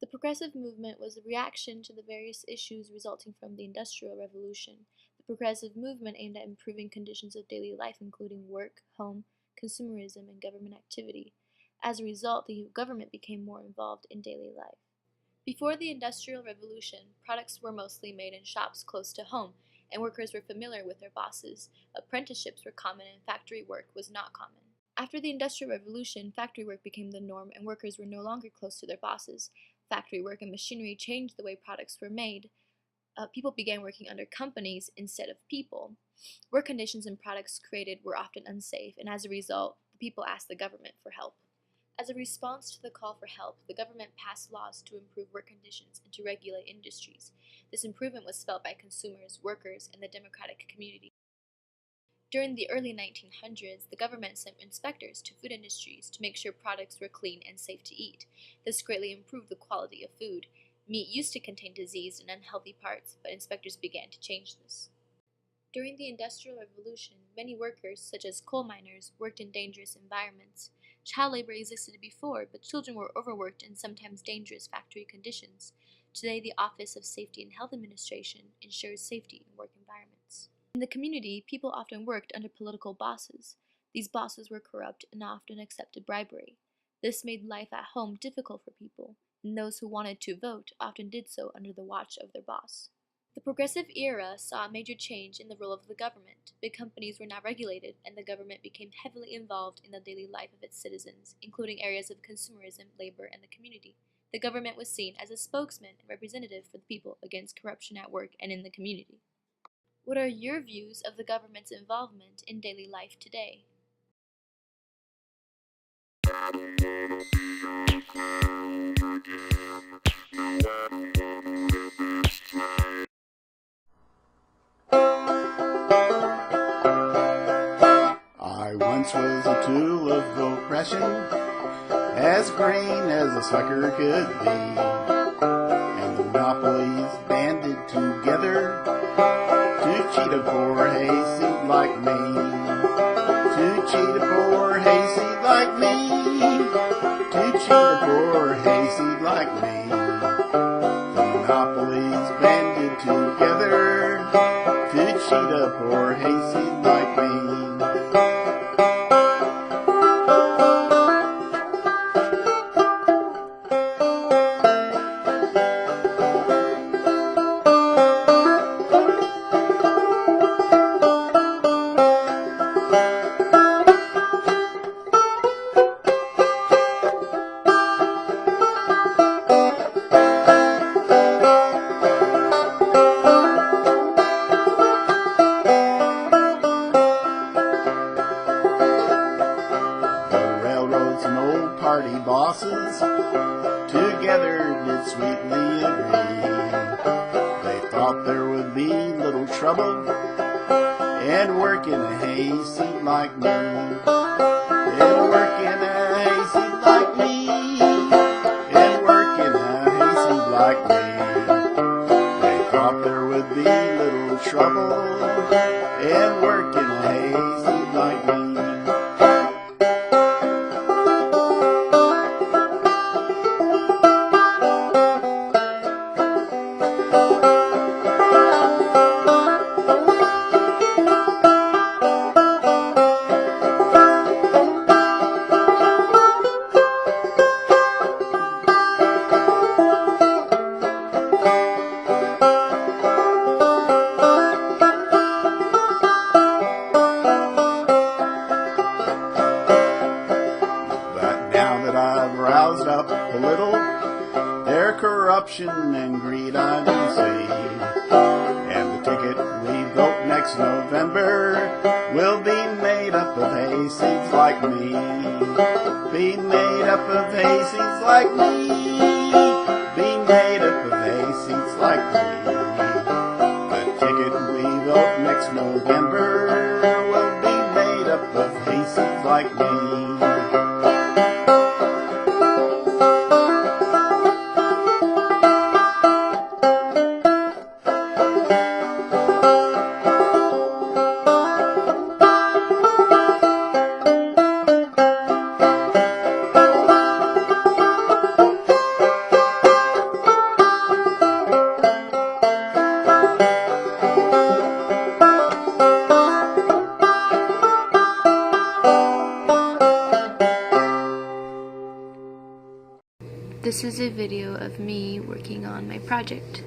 The progressive movement was a reaction to the various issues resulting from the Industrial Revolution. The progressive movement aimed at improving conditions of daily life, including work, home, consumerism, and government activity. As a result, the government became more involved in daily life. Before the Industrial Revolution, products were mostly made in shops close to home, and workers were familiar with their bosses. Apprenticeships were common and factory work was not common. After the Industrial Revolution, factory work became the norm and workers were no longer close to their bosses. Factory work and machinery changed the way products were made. People began working under companies instead of people. Work conditions and products created were often unsafe, and as a result, the people asked the government for help. As a response to the call for help, the government passed laws to improve work conditions and to regulate industries. This improvement was felt by consumers, workers, and the democratic community. During the early 1900s, the government sent inspectors to food industries to make sure products were clean and safe to eat. This greatly improved the quality of food. Meat used to contain diseased and unhealthy parts, but inspectors began to change this. During the Industrial Revolution, many workers, such as coal miners, worked in dangerous environments. Child labor existed before, but children were overworked in sometimes dangerous factory conditions. Today, the Office of Safety and Health Administration ensures safety in work environments. In the community, people often worked under political bosses. These bosses were corrupt and often accepted bribery. This made life at home difficult for people, and those who wanted to vote often did so under the watch of their boss. The progressive era saw a major change in the role of the government. Big companies were now regulated, and the government became heavily involved in the daily life of its citizens, including areas of consumerism, labor, and the community. The government was seen as a spokesman and representative for the people against corruption at work and in the community. What are your views of the government's involvement in daily life today? I once was a tool of oppression, as green as a sucker could be, and the monopolies banded together to cheat a poor hayseed like me, to cheat a poor hayseed like me, to cheat a poor hayseed like me. The monopolies banded together to cheat a poor hayseed like me. Party bosses together did sweetly agree. They thought there would be little trouble in working a hayseed like me, in working a hayseed like me, in working a hayseed like me. They thought there would be little trouble in working a hayseed like me. Roused up a little, their corruption and greed I do see. And the ticket we vote next November will be made up of hayseeds like me. Be made up of hayseeds like me. Be made up of hayseeds like me. The ticket we vote next November will be made up of hayseeds like me. This is a video of me working on my project.